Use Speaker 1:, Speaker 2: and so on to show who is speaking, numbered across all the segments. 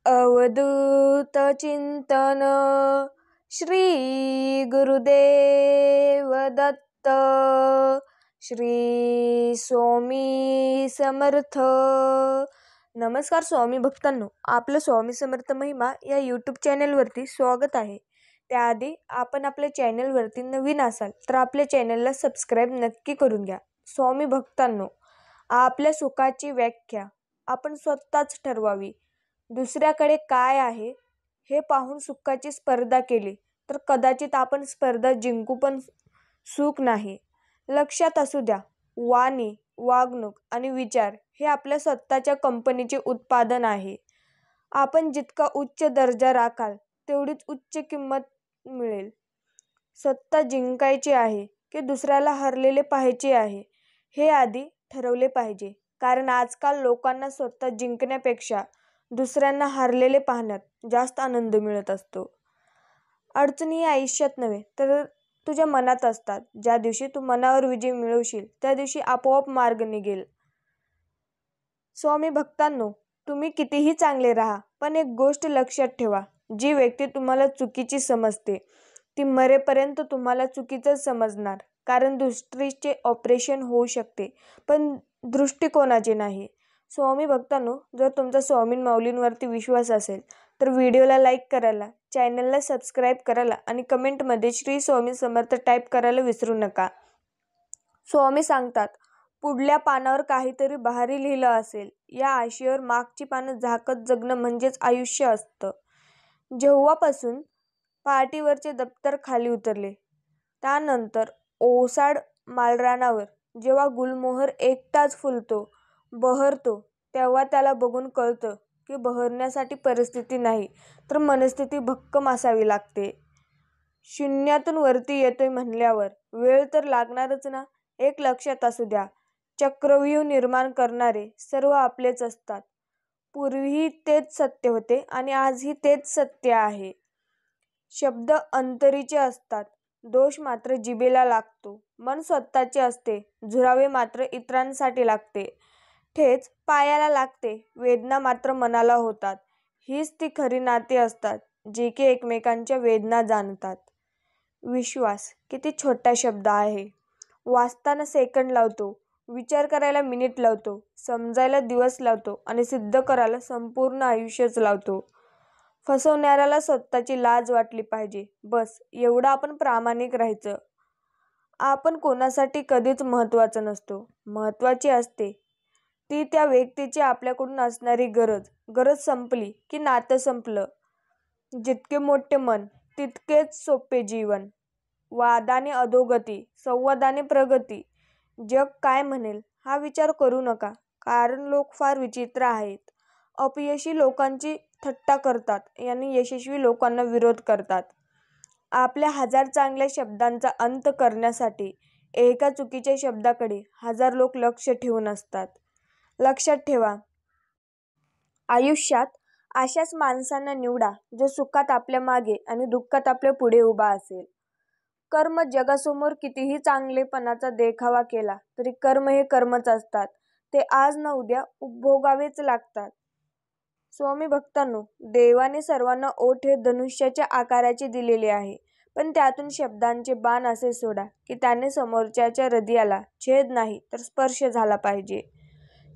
Speaker 1: अवधूत चिंतन श्री गुरुदेव दत्त श्री स्वामी समर्थ। नमस्कार स्वामी भक्तांनो, आपलं स्वामी समर्थ महिमा या यूट्यूब चॅनलवरती स्वागत आहे। त्याआधी आपण आपल्या चॅनलवरती नवीन असाल तर आपल्या चॅनलला सबस्क्राईब नक्की करून घ्या। स्वामी भक्तांनो, आपल्या सुखाची व्याख्या आपण स्वतःच ठरवावी। दुसऱ्याकडे काय आहे हे पाहून सुखाची स्पर्धा केली तर कदाचित आपण स्पर्धा जिंकू, पण सुख नाही। लक्षात असू द्या, वाणी, वागणूक आणि विचार हे आपल्या स्वतःच्या कंपनीचे उत्पादन आहे। आपण जितका उच्च दर्जा राखाल तेवढीच उच्च किंमत मिळेल। स्वतः जिंकायचे आहे की दुसऱ्याला हरलेले पाहायचे आहे हे आधी ठरवले पाहिजे, कारण आजकाल लोकांना स्वतः जिंकण्यापेक्षा दुसऱ्यांना हारलेले पाहण्यात जास्त आनंद मिळत असतो। अडचणी आयुष्यात नव्हे तर तुझ्या मनात असतात। ज्या दिवशी तू मनावर विजय मिळवशील त्या दिवशी आपोआप मार्ग निघेल। स्वामी भक्तांनो, तुम्ही कितीही चांगले राहा, पण एक गोष्ट लक्षात ठेवा, जी व्यक्ती तुम्हाला चुकीची समजते ती मरेपर्यंत तुम्हाला चुकीचंच समजणार। कारण दृष्टीचे ऑपरेशन होऊ शकते, पण दृष्टिकोनाचे नाही। स्वामी भक्तांनो, जर तुमचा स्वामी माऊलींवरती विश्वास असेल तर व्हिडिओला लाईक करायला, चॅनलला सबस्क्राईब करायला आणि कमेंटमध्ये श्री स्वामी समर्थ टाईप करायला विसरू नका। स्वामी सांगतात, पुढल्या पानावर काहीतरी भारी लिहिलं असेल या आशेवर मागची पानं झाकत जगणं म्हणजेच आयुष्य असतं। जेव्हापासून पाटीवरचे दप्तर खाली उतरले त्यानंतर ओसाड माळरानावर जेव्हा गुलमोहर एकटाच फुलतो, बहरतो, तेव्हा त्याला बघून कळतं की बहरण्यासाठी परिस्थिती नाही तर मनस्थिती भक्कम असावी लागते। शून्यातून वरती येतोय म्हणल्यावर वेळ तर लागणारच ना। एक लक्षात असू द्या, चक्रव्यूह निर्माण करणारे सर्व आपलेच असतात। पूर्वीही तेच सत्य होते आणि आजही तेच सत्य आहे। शब्द अंतरीचे असतात, दोष मात्र जिभेला लागतो। मन स्वतःचे असते, झुरावे मात्र इतरांसाठी लागते। ठेच पायाला लागते, वेदना मात्र मनाला होतात। हीच ती खरी नाती असतात, जे की एकमेकांच्या वेदना जाणतात। विश्वास किती छोटा शब्द आहे। वाचताना सेकंद लावतो, विचार करायला मिनिट लावतो, समजायला दिवस लावतो आणि सिद्ध करायला संपूर्ण आयुष्यच लावतो। फसवणाऱ्याला स्वतःची लाज वाटली पाहिजे, बस एवढं आपण प्रामाणिक राहायचं। आपण कोणासाठी कधीच महत्त्वाचं नसतो, महत्त्वाची असते ती त्या व्यक्तीची आपल्याकडून असणारी गरज संपली की नातं संपलं। जितके मोठे मन तितकेच सोपे जीवन। वादाने अधोगती, संवादाने प्रगती। जग काय म्हणेल हा विचार करू नका, कारण लोक फार विचित्र आहेत। अपयशी लोकांची थट्टा करतात आणि यशस्वी लोकांना विरोध करतात। आपल्या हजार चांगल्या शब्दांचा अंत करण्यासाठी एका चुकीच्या शब्दाकडे हजार लोक लक्ष ठेवून असतात। लक्षात ठेवा, आयुष्यात अशाच माणसांना निवडा जो सुखात आपल्या मागे आणि दुःखात आपल्या पुढे उभा असेल। कर्म जगासमोर कितीही चांगलेपणाचा देखावा केला तरी कर्म हे कर्मच असतात, ते आज ना उद्या उपभोगावेच लागतात। स्वामी भक्तांनो, देवाने सर्वांना ओठ हे धनुष्याच्या आकाराचे दिलेले आहे, पण त्यातून शब्दांचे बाण असे सोडा की त्याने समोरच्याच्या हृदयाला छेद नाही तर स्पर्श झाला पाहिजे।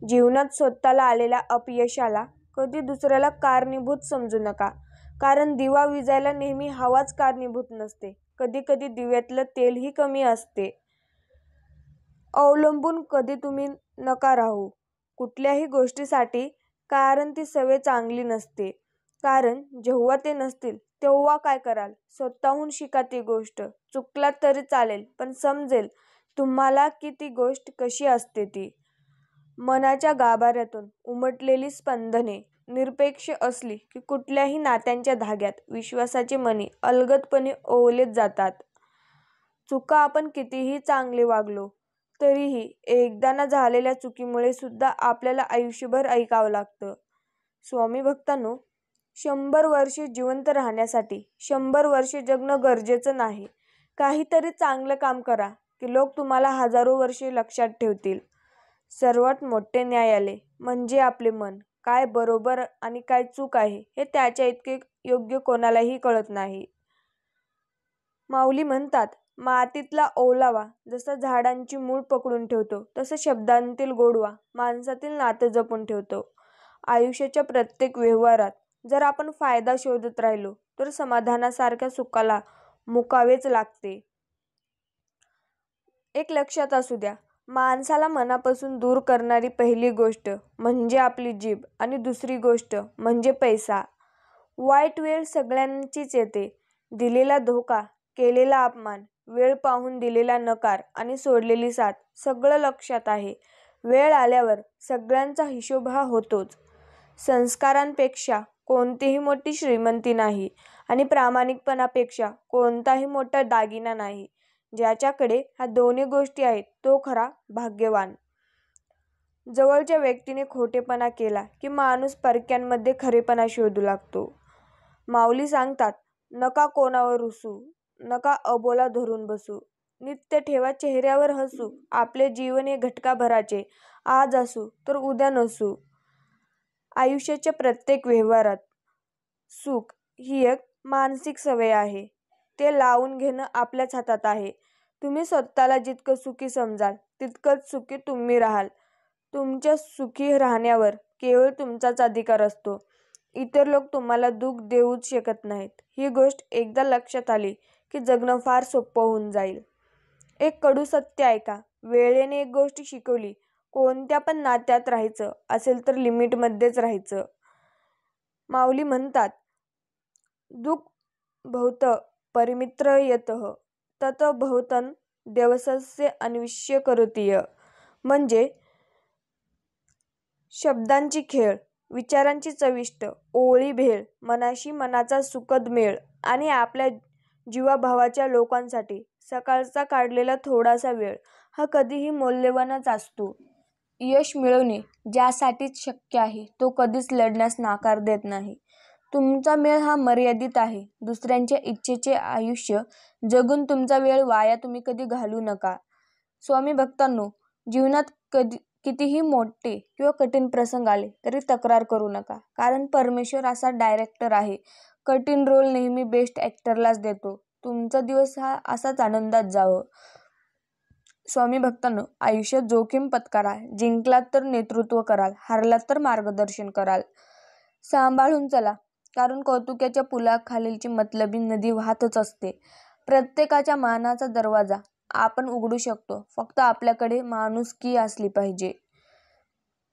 Speaker 1: जीवनात स्वतःला आलेल्या अपयशाला कधी दुसऱ्याला कारणीभूत समजू नका, कारण दिवा विझायला नेहमी हवाच कारणीभूत नसते। कधी कधी दिव्यातलं तेलही कमी असते। अवलंबून कधी तुम्ही नका राहू कुठल्याही गोष्टीसाठी, कारण ती सवय चांगली नसते। कारण जेव्हा ते नसतील तेव्हा काय कराल? स्वतःहून शिका ती गोष्ट। चुकलात तरी चालेल, पण समजेल तुम्हाला की ती गोष्ट कशी असते ती। मनाच्या गाभाऱ्यातून उमटलेली स्पंदने निरपेक्ष असली की कुठल्याही नात्यांच्या धाग्यात विश्वासाचे मणी अलगदपणे ओवलेच जातात। चुका आपण कितीही चांगले वागलो तरीही एकदा ना झालेल्या चुकीमुळे सुद्धा आपल्याला आयुष्यभर ऐकावं लागतं। स्वामी भक्तांनो, 100 वर्षे जिवंत राहण्यासाठी 100 वर्षे जगणं गरजेचं नाही। काहीतरी चांगलं काम करा की लोक तुम्हाला हजारो वर्षे लक्षात ठेवतील। सर्वात मोठे न्यायालय म्हणजे आपले मन, काय बरोबर आणि काय चूक आहे हे त्याच्या इतके योग्य कोणालाही कळत नाही. माऊली म्हणतात, मातीतला ओलावा जसा झाडांची मूळ पकडून ठेवतो, तसं शब्दांतील गोडवा माणसातील नातं जपून ठेवतो. आयुष्याच्या प्रत्येक व्यवहारात जर आपण फायदा शोधत राहिलो तर समाधानासारख्या सुखाला मुकावेच लागते. एक लक्षात असू द्या, माणसाला मनापासून दूर करणारी पहिली गोष्ट म्हणजे आपली जीभ आणि दुसरी गोष्ट म्हणजे पैसा. वाईट वेळ सगळ्यांचीच येते. दिलेला धोका, केलेला अपमान, वेळ पाहून दिलेला नकार आणि सोडलेली साथ सगळं लक्षात आहे. वेळ आल्यावर सगळ्यांचा हिशोब हा होतोच. संस्कारांपेक्षा कोणतीही मोठी श्रीमंती नाही आणि प्रामाणिकपणापेक्षा कोणताही मोठा दागिना नाही. ज्याच्याकडे ह्या दोन्ही गोष्टी आहेत तो खरा भाग्यवान. जवळच्या व्यक्तीने खोटेपणा केला की माणूस परक्यांमध्ये खरेपणा शोधू लागतो. माऊली सांगतात, नका कोणावर रुसू, नका अबोला धरून बसू. नित्य ठेवा चेहऱ्यावर हसू. आपले जीवन हे घटकाभराचे, आज असू तर उद्या नसू. आयुष्याच्या प्रत्येक व्यवहारात सुख ही एक मानसिक सवय आहे. ते लावून घेणं आपल्याच हातात आहे. तुम्ही स्वतःला जितकं सुखी समजाल तितकंच सुखी तुम्ही राहाल. तुमच्या सुखी राहण्यावर केवळ तुमचाच अधिकार असतो. इतर लोक तुम्हाला दुःख देऊच शकत नाहीत. ही गोष्ट एकदा लक्षात आली की जगणं फार सोपं होऊन जाईल. एक कडू सत्य ऐका, वेळेने एक गोष्ट शिकवली, कोणत्या पण नात्यात राहायचं असेल तर लिमिटमध्येच राहायचं. माऊली म्हणतात, दुःख भवत परिमित्र यतः तत भवतन देवसस्य अन्विष्य करोतीय. म्हणजे शब्दांची खेळ, विचारांची चविष्ट ओळी भेळ, मनाशी मनाचा सुखद मेळ आणि आपल्या जीवाभावाच्या लोकांसाठी सकाळचा काढलेला थोडासा वेळ हा कधीही मौल्यवानच असतो. यश मिळवणे ज्यासाठीच शक्य आहे तो कधीच लढण्यास नकार देत नाही. तुमचा वेळ हा मर्यादित आहे. दुसऱ्यांच्या इच्छेचे आयुष्य जगून तुमचा वेळ वाया तुम्ही कधी घालवू नका. स्वामी भक्तांनो, जीवनात कितीही मोठे किंवा कठीण प्रसंग आले तरी तक्रार करू नका. कारण परमेश्वर असा डायरेक्टर आहे, कठीण रोल नेहमी बेस्ट ॲक्टरलाच देतो. तुमचा दिवस हा असाच आनंदात जावं. स्वामी भक्तांनो, आयुष्यात जोखीम पत्करा. जिंकलात तर नेतृत्व कराल, हारलात तर मार्गदर्शन कराल. सांभाळून चला, कारण कौतुकाच्या पुलाखालीलची मतलबी नदी वाहतच असते. प्रत्येकाच्या मानाचा दरवाजा आपण उघडू शकतो, फक्त आपल्याकडे माणुसकी असली पाहिजे.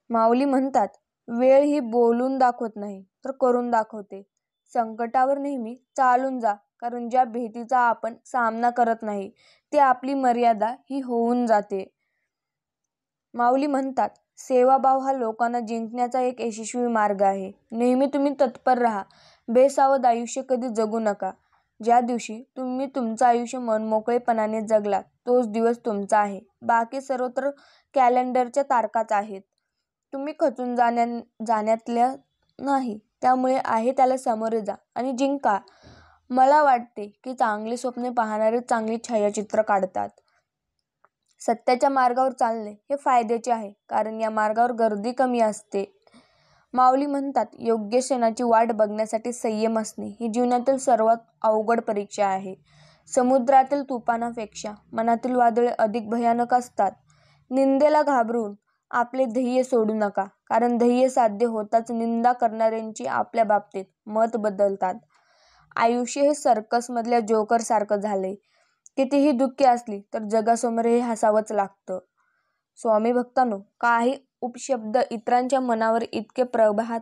Speaker 1: माऊली म्हणतात, वेळ ही बोलून दाखवत नाही तर करून दाखवते. संकटावर नेहमी चालून जा, कारण ज्या भीतीचा आपण सामना करत नाही ती आपली मर्यादा ही होऊन जाते. माऊली म्हणतात, सेवाभाव हा लोकांना जिंकण्याचा एक यशस्वी मार्ग आहे. नेहमी तुम्ही तत्पर राहा. बेसावध आयुष्य कधी जगू नका. ज्या दिवशी तुम्ही तुमचं आयुष्य मनमोकळेपणाने जगलात तोच दिवस तुमचा आहे. बाकी सर्व तर कॅलेंडरच्या तारखाच आहेत. तुम्ही खचून जाण्यातल्या नाही. त्यामुळे आहे त्याला सामोरे जा आणि जिंका. मला वाटते की चांगली स्वप्ने पाहणारे चांगली छायाचित्र काढतात. सत्याच्या मार्गावर चालणे हे फायद्याचे आहे, कारण या मार्गावर गर्दी कमी असते. माऊली म्हणतात, योग्य क्षणाची वाट बघण्यासाठी संयम असणे ही जीवनातील सर्वात अवघड परीक्षा आहे. समुद्रातील तुफानापेक्षा मनातील वादळे अधिक भयानक असतात. निंदेला घाबरून आपले ध्येय सोडू नका, कारण ध्येय साध्य होताच निंदा करणाऱ्यांची आपल्या बाबतीत मत बदलतात. आयुष्य हे सर्कसमधल्या जोकर सारखं झालंय. कितीही दुःखी असली तर जगासमोर हे हसावंच लागतं. स्वामी भक्तांनो, काही उपशब्द इतरांच्या मनावर इतके प्रभात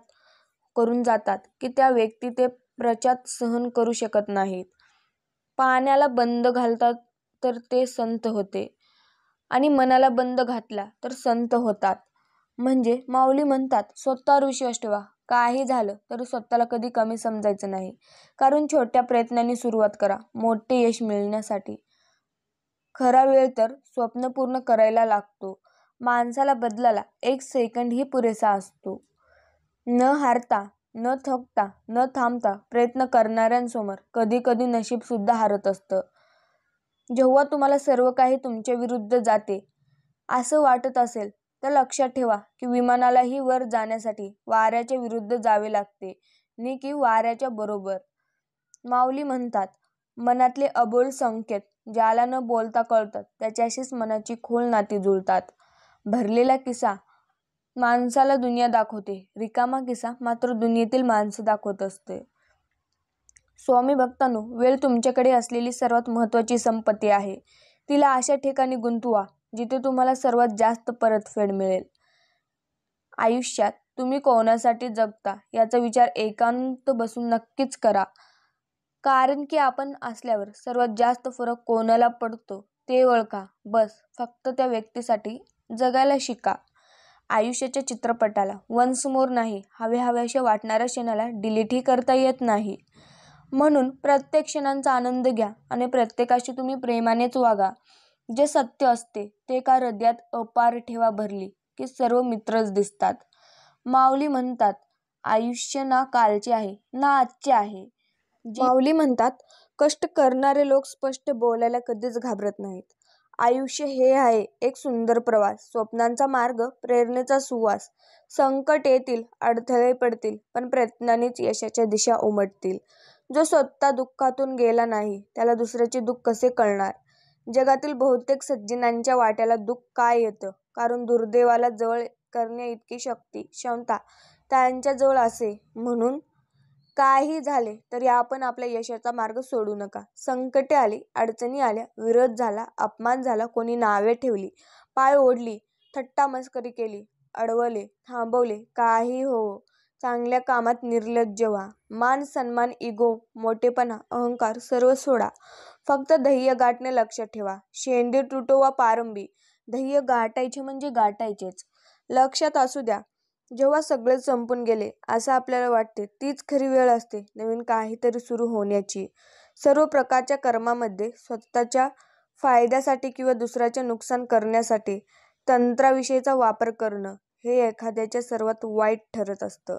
Speaker 1: करून जातात की त्या व्यक्ती ते प्रचात सहन करू शकत नाहीत. पाण्याला बंद घालतात तर ते संत होते आणि मनाला बंद घातला तर संत होतात. म्हणजे माऊली म्हणतात, स्वतःवर विश्वास ठेवा. काही झालं तरी स्वतःला कधी कमी समजायचं नाही, कारण छोट्या प्रयत्नांनी सुरुवात करा मोठे यश मिळण्यासाठी. खरा वेळ तर स्वप्न पूर्ण करायला लागतो. माणसाला बदलायला 1 सेकंडही पुरेसा असतो. न हारता, न थकता, न थांबता प्रयत्न करणाऱ्यांसमोर कधी कधी नशीब सुद्धा हारत असतं. जेव्हा तुम्हाला सर्व काही तुमच्या विरुद्ध जाते असं वाटत असेल तर लक्षात ठेवा की विमानालाही वर जाण्यासाठी वाऱ्याच्या विरुद्ध जावे लागते नि की वाऱ्याच्या बरोबर. माऊली म्हणतात, मनातले अबोल संकेत ज्याला न बोलता कळतात त्याच्याशीच मनाची खोल नाती जुळतात. भरलेला किस्सा माणसाला दुनिया दाखवते, रिकामा किस्सा मात्र दुनियेतील माणसं दाखवत असते. स्वामी भक्तांनो, वेळ तुमच्याकडे असलेली सर्वात महत्त्वाची संपत्ती आहे. तिला अशा ठिकाणी गुंतवा जिथे तुम्हाला सर्वात जास्त परतफेड मिळेल. आयुष्यात तुम्ही कोणासाठी जगता याचा विचार एकांत बसून नक्कीच करा. कारण की आपण असल्यावर सर्वात जास्त फरक कोणाला पडतो ते ओळखा. बस फक्त त्या व्यक्तीसाठी जगायला शिका. आयुष्याच्या चित्रपटाला वन्स मोर नाही, हव्याशा वाटणाऱ्या क्षणाला डिलीटही करता येत नाही. म्हणून प्रत्येक क्षणांचा आनंद घ्या आणि प्रत्येकाशी तुम्ही प्रेमानेच वागा. जे सत्य असते ते एका हृदयात अपार ठेवा भरली की सर्व मित्रच दिसतात. माऊली म्हणतात, आयुष्य ना कालचे आहे ना आजचे आहे. माऊली म्हणतात, कष्ट करणारे लोक स्पष्ट बोलायला कधीच घाबरत नाहीत. आयुष्य हे आहे एक सुंदर प्रवास, स्वप्नांचा मार्ग, प्रेरणेचा सुवास. संकट येतील, अडथळे पडतील, पण प्रयत्नांनीच यशाच्या दिशा उमटतील. जो स्वतः दुःखातून गेला नाही त्याला दुसऱ्याचे दुःख कसे कळणार? जगातील बहुतेक सज्जनांच्या वाट्याला दुःख काय येतं? कारण दुर्दैवाला जवळ करण्या इतकी शक्ती, क्षमता त्यांच्याजवळ असे. म्हणून काही झाले तरी आपण आपल्या यशाचा मार्ग सोडू नका. संकटे आली, अडचणी आल्या, विरोध झाला, अपमान झाला, कोणी नावे ठेवली, पाय ओढली, थट्टा मस्करी केली, अडवले, थांबवले, काही हो, चांगल्या कामात निर्लज्ज व्हा. मान सन्मान, इगो, मोठेपणा, अहंकार सर्व सोडा. फक्त ध्येय गाठणे लक्षात ठेवा. शेंडी तुटो वा पारंबी, ध्येय गाठायचे म्हणजे गाठायचेच. लक्षात असू द्या, जेव्हा सगळे संपून गेले असं आपल्याला वाटते तीच खरी वेळ असते नवीन काहीतरी सुरू होण्याची. सर्व प्रकारच्या कर्मामध्ये स्वतःच्या फायद्यासाठी किंवा दुसऱ्याचे नुकसान करण्यासाठी तंत्राविषयीचा वापर करणं हे एखाद्याच्या सर्वात वाईट ठरत असतं.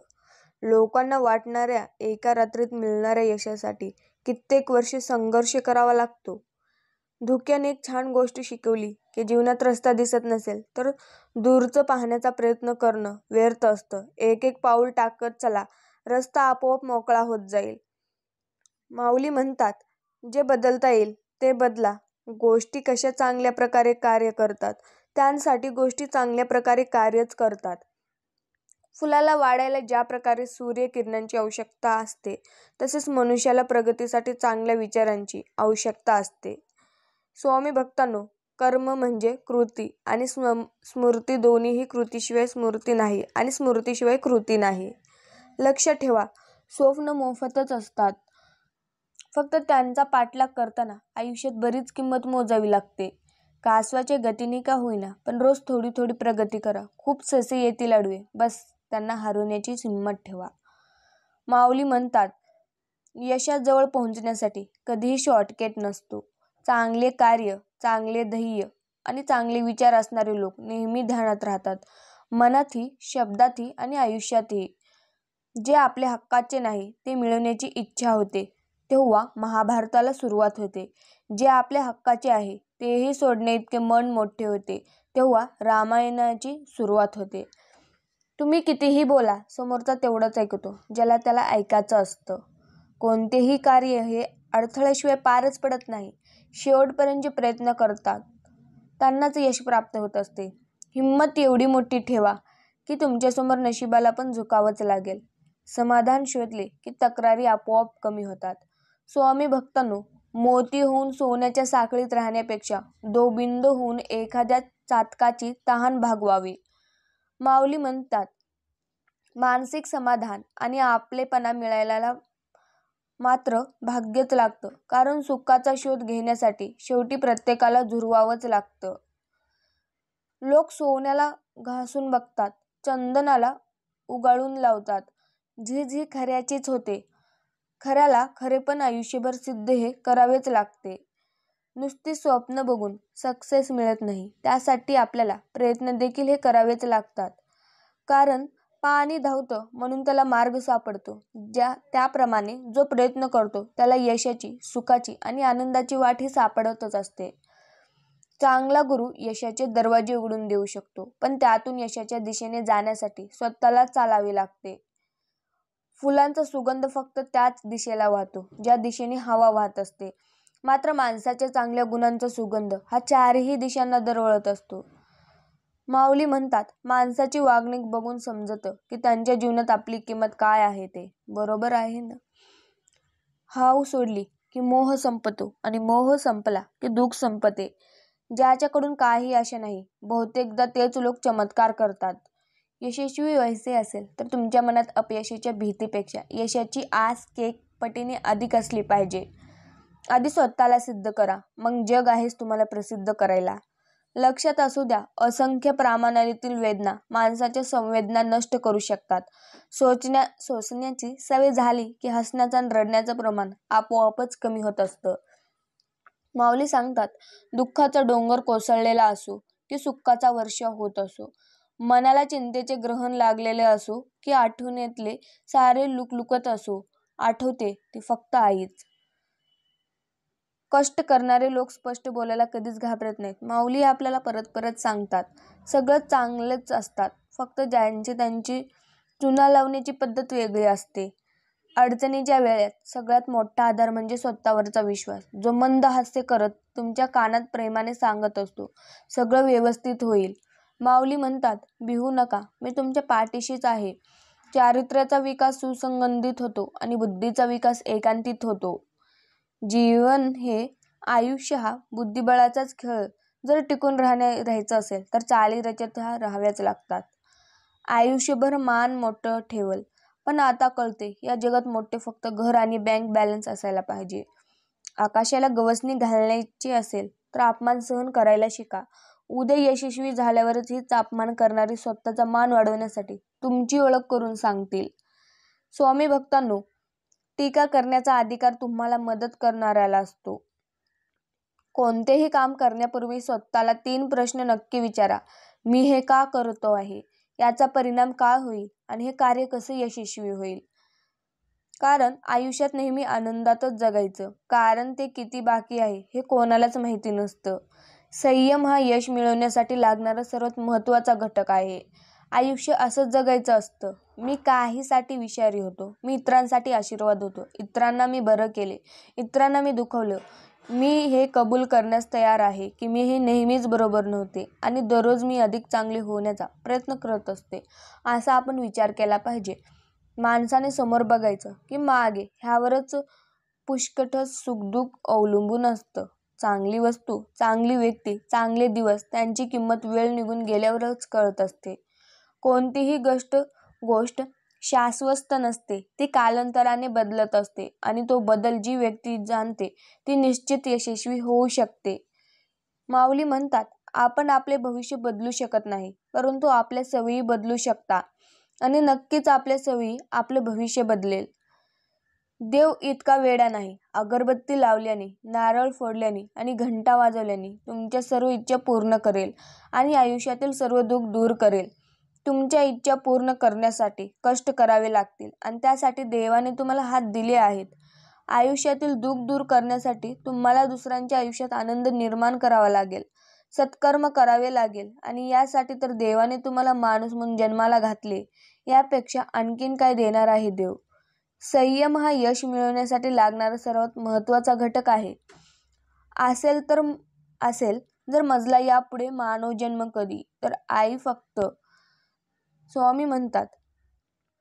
Speaker 1: लोकांना वाटणाऱ्या एका रात्रीत मिळणाऱ्या यशासाठी कित्येक वर्षे संघर्ष करावा लागतो. धुक्याने एक छान गोष्ट शिकवली की जीवनात रस्ता दिसत नसेल तर दूरचं पाहण्याचा प्रयत्न करणं व्यर्थ असतं. एक एक पाऊल टाकत चला, रस्ता आपोआप मोकळा होत जाईल. माऊली म्हणतात, जे बदलता येईल ते बदला. गोष्टी कशा चांगल्या प्रकारे कार्य करतात त्यांसाठी गोष्टी चांगल्या प्रकारे कार्यच करतात. फुलाला वाढायला ज्या प्रकारे सूर्यकिरणांची आवश्यकता असते तसेच मनुष्याला प्रगतीसाठी चांगल्या विचारांची आवश्यकता असते. स्वामी भक्तांनो, कर्म म्हणजे कृती आणि स्मृती दोन्हीही. कृतीशिवाय स्मृती नाही आणि स्मृतीशिवाय कृती नाही. लक्षात ठेवा, स्वप्न मोफतच असतात. फक्त त्यांचा पाठलाग करताना आयुष्यात बरीच किंमत मोजावी लागते. कासवाच्या गतीने का होईना पण रोज थोडी थोडी प्रगती करा. खूप ससे येतील आडवे, बस त्यांना हरवण्याची हिंमत ठेवा. माऊली म्हणतात, यशाजवळ पोहोचण्यासाठी कधीही शॉर्टकट नसतो. चांगले कार्य, चांगले ध्येय आणि चांगले विचार असणारे लोक नेहमी ध्यानात राहतात, मनातही, शब्दातही आणि आयुष्यातही. जे आपल्या हक्काचे नाही ते मिळवण्याची इच्छा होते तेव्हा महाभारताला सुरुवात होते. जे आपल्या हक्काचे आहे तेही सोडण्याइतके मन मोठे होते तेव्हा रामायणाची सुरुवात होते. तुम्ही कितीही बोला, समोरचा तेवढंच ऐकतो ज्याला त्याला ऐकायचं असतं. कोणतेही कार्य हे अडथळ्याशिवाय पारच पडत नाही. शेवटपर्यंत जे प्रयत्न करतात त्यांनाच यश प्राप्त होत असते. हिंमत एवढी मोठी ठेवा की तुमच्यासमोर नशिबाला पण झुकावंच लागेल. समाधान शोधले की तक्रारी आपोआप कमी होतात. स्वामी भक्तांनो, मोती होऊन सोन्याच्या साखळीत राहण्यापेक्षा दोबिंद होऊन एखाद्या चातकाची तहान भागवावी. माऊली म्हणतात, मानसिक समाधान आणि आपलेपणा मिळायला मात्र भाग्यच लागतं. कारण सुखाचा शोध घेण्यासाठी शेवटी प्रत्येकाला झुरवावंच लागतं. लोक सोन्याला घासून बघतात, चंदनाला उगाळून लावतात. झीज ही खऱ्याचीच होते. खऱ्याला खरेपण आयुष्यभर सिद्ध हे करावेच लागते. नुसती स्वप्न बघून सक्सेस मिळत नाही, त्यासाठी आपल्याला प्रयत्न देखील हे करावेच लागतात. कारण पाणी धावतं म्हणून त्याला मार्ग सापडतो. त्याप्रमाणे जो प्रयत्न करतो त्याला यशाची, सुखाची आणि आनंदाची वाट ही सापडतच असते. चांगला गुरु यशाचे दरवाजे उघडून देऊ शकतो, पण त्यातून यशाच्या दिशेने जाण्यासाठी स्वतःला चालावे लागते. फुलांचा सुगंध फक्त त्याच दिशेला वाहतो ज्या दिशेने हवा वाहत असते, मात्र माणसाच्या चांगल्या गुणांचा सुगंध हा चारही दिशांना दरवळत असतो. माऊली म्हणतात, माणसाची वागणूक बघून समजतं की त्यांच्या जीवनात आपली किंमत काय आहे. ते बरोबर आहे ना. हाव सोडली की मोह संपतो आणि मोह संपला की दुःख संपते. ज्याच्याकडून काही आशा नाही, बहुतेकदा तेच लोक चमत्कार करतात. यशस्वी व्हायचे असेल तर तुमच्या मनात अपयशाच्या भीतीपेक्षा यशाची आस पटीने अधिक असली पाहिजे. आधी स्वतःला सिद्ध करा, मग जग आहेच तुम्हाला प्रसिद्ध करायला. लक्षात असू द्या, असंख्य प्रमाणातील वेदना माणसाच्या संवेदना नष्ट करू शकतात. सोसण्याची सवय झाली की हसण्याचं आणि रडण्याचं प्रमाण आपोआपच कमी होत असतं. माऊली सांगतात, दुःखाचा डोंगर कोसळलेला असो की सुखाचा वर्षाव होत असो, मनाला चिंतेचे ग्रहण लागलेले असो की आठवणीतले सारे लुकलुकत असो, आठवते ती फक्त आईच. कष्ट करणारे लोक स्पष्ट बोलायला कधीच घाबरत नाहीत. माऊली आपल्याला परत परत सांगतात, सगळं चांगलंच असतात, फक्त त्यांची चुना लावण्याची पद्धत वेगळी असते. अडचणीच्या वेळेत सगळ्यात मोठा आधार म्हणजे स्वतःवरचा विश्वास, जो मंद हास्य करत तुमच्या कानात प्रेमाने सांगत असतो, सगळं व्यवस्थित होईल. माऊली म्हणतात, भिवू नका, मी तुमच्या पाठीशीच आहे. चारित्र्याचा विकास सुसंगतीत होतो आणि बुद्धीचा विकास एकांतीत होतो. जीवन हे आयुष्य हा बुद्धिबळाचाच खेळ. जर टिकून राहायचं असेल तर चाली रचत राहाव्याच लागतात. आयुष्यभर मान मोठं ठेवल, पण आता कळते या जगात मोठे फक्त घर आणि बँक बॅलन्स असायला पाहिजे. आकाशाला गवसणी घालायची असेल तर अपमान सहन करायला शिका. उद्या यशस्वी झाल्यावरच हीच अपमान करणारी स्वतःचा मान वाढवण्यासाठी तुमची ओळख करून सांगतील. स्वामी भक्तांनो, टीका करण्याचा अधिकार तुम्हाला मदत करणाऱ्याला असतो. कोणतेही काम करण्यापूर्वी स्वतःला 3 प्रश्न नक्की विचारा. मी हे का करतो आहे? याचा परिणाम काय होईल? आणि हे कार्य कसे यशस्वी होईल? कारण आयुष्यात नेहमी आनंदातच जगायचं, कारण ते किती बाकी आहे हे कोणालाच माहिती नसतं. संयम हा यश मिळवण्यासाठी लागणारा सर्वात महत्त्वाचा घटक आहे. आयुष्य असंच जगायचं असतं. मी काहीसाठी विषारी होतो, मी इतरांसाठी आशीर्वाद होतो, इतरांना मी बरं केले, इतरांना मी दुखवलं. मी हे कबूल करण्यास तयार आहे की मी हे नेहमीच बरोबर नव्हते आणि दररोज मी अधिक चांगले होण्याचा प्रयत्न करत असते, असा आपण विचार केला पाहिजे. माणसाने समोर बघायचं की मागे, ह्यावरच पुष्कळच सुखदुःख अवलंबून असतं. चांगली वस्तू, चांगली व्यक्ती, चांगले दिवस, त्यांची किंमत वेळ निघून गेल्यावरच कळत असते. कोणतीही गोष्ट शाश्वत नसते, ती कालांतराने बदलत असते आणि तो बदल जी व्यक्ती जाणते ती निश्चित यशस्वी होऊ शकते. माऊली म्हणतात, आपण आपले भविष्य बदलू शकत नाही, परंतु आपल्या सवयी बदलू शकता आणि नक्कीच आपल्या सवयी आपलं भविष्य बदलेल. देव इतका वेडा नाही. अगरबत्ती लावल्याने, नारळ फोडल्याने आणि घंटा वाजवल्याने तुमच्या सर्व इच्छा पूर्ण करेल आणि आयुष्यातील सर्व दुःख दूर करेल. तुमच्या इच्छा पूर्ण करण्यासाठी कष्ट करावे लागतील आणि त्यासाठी देवाने तुम्हाला हात दिले आहेत. आयुष्यातील दुःख दूर करण्यासाठी तुम्हाला दुसऱ्यांच्या आयुष्यात आनंद निर्माण करावा लागेल, सत्कर्म करावे लागेल आणि यासाठी तर देवाने तुम्हाला माणूस म्हणून जन्माला घातले. यापेक्षा आणखीन काय देणार आहे देव? संयम हा यश मिळवण्यासाठी लागणारा सर्वात महत्त्वाचा घटक आहे. असेल जर मजला यापुढे मानव जन्म कधी, तर आई फक्त. स्वामी म्हणतात,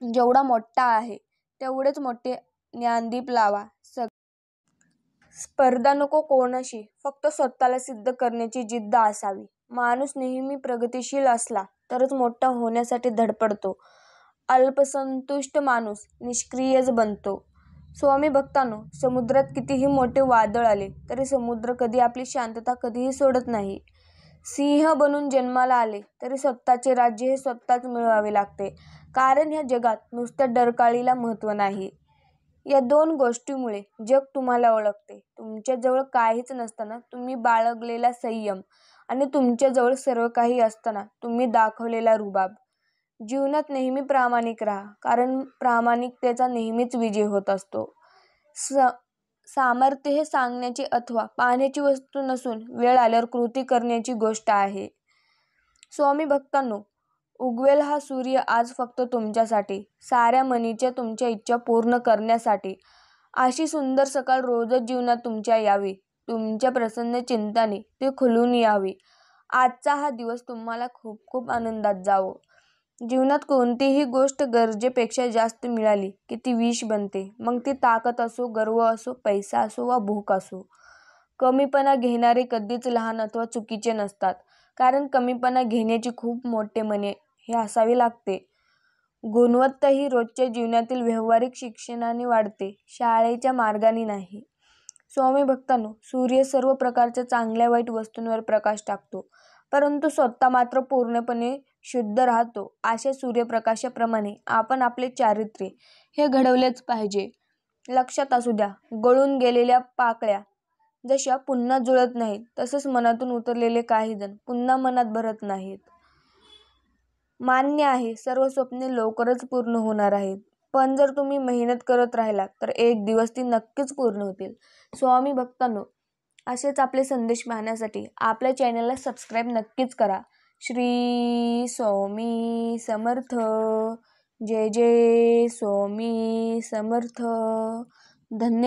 Speaker 1: जेवढा मोठा आहे तेवढेच मोठे ज्ञानदीप लावा. स्पर्धा नको कोणाशी, फक्त स्वतःला सिद्ध करण्याची जिद्द असावी. माणूस नेहमी प्रगतिशील असला तरच मोठा होण्यासाठी धडपडतो. अल्पसंतुष्ट माणूस निष्क्रियच बनतो. स्वामी भक्तांनो, समुद्रात कितीही मोठे वादळ आले तरी समुद्र कधी आपली शांतता कधीही सोडत नाही. सिंह बनून जन्माला आले तरी स्वतःचे राज्य हे स्वतःच मिळवावे लागते, कारण ह्या जगात नुसत्या डरकाळीला महत्त्व नाही. या 2 गोष्टींमुळे जग तुम्हाला ओळखते. तुमच्याजवळ काहीच नसताना तुम्ही बाळगलेला संयम आणि तुमच्याजवळ सर्व काही असताना तुम्ही दाखवलेला रुबाब. जीवनात नेहमी प्रामाणिक राहा, कारण प्रामाणिकतेचा नेहमीच विजय होत असतो. सामर्थ्य हे सांगण्याची अथवा पाहण्याची वस्तू नसून वेळ आल्यावर कृती करण्याची गोष्ट आहे. स्वामी भक्तांनो, उगवेल हा सूर्य आज फक्त तुमच्यासाठी, साऱ्या मनीच्या तुमच्या इच्छा पूर्ण करण्यासाठी. अशी सुंदर सकाळ रोजच जीवनात तुमच्या यावी. तुमच्या प्रसन्न चिंताने ते खुलून यावी. आजचा हा दिवस तुम्हाला खूप खूप आनंदात जावो. जीवनात कोणतीही गोष्ट गरजेपेक्षा जास्त मिळाली की ती विष बनते. मग ती ताकद असो, गर्व असो, पैसा असो वा भूक असो. कमीपणा घेणारे कधीच लहान अथवा चुकीचे नसतात. कारण कमीपणा घेण्याची खूप मोठे मने हे असावे लागते. गुणवत्ता ही रोजच्या जीवनातील व्यावहारिक शिक्षणाने वाढते, शाळेच्या मार्गाने नाही. स्वामी भक्तांनो, सूर्य सर्व प्रकारच्या चांगल्या वाईट वस्तूंवर प्रकाश टाकतो, परंतु स्वतः मात्र पूर्णपणे शुद्ध राहतो. अशा सूर्यप्रकाशाप्रमाणे आपण आपले चारित्र्य हे घडवलेच पाहिजे. लक्षात असू द्या, गळून गेलेल्या पाकळ्या जशा पुन्हा जुळत नाहीत, तसंच मनातून उतरलेले काही जण पुन्हा मनात भरत नाहीत. मान्य आहे, सर्व स्वप्ने लवकरच पूर्ण होणार आहेत, पण जर तुम्ही मेहनत करत राहिलात तर एक दिवस ती नक्कीच पूर्ण होतील. स्वामी भक्तांनो, असेच आपले संदेश पाहण्यासाठी आपल्या चॅनलला सबस्क्राईब नक्कीच करा. श्री स्वामी समर्थ. जय जय स्वामी समर्थ. धन्यवाद.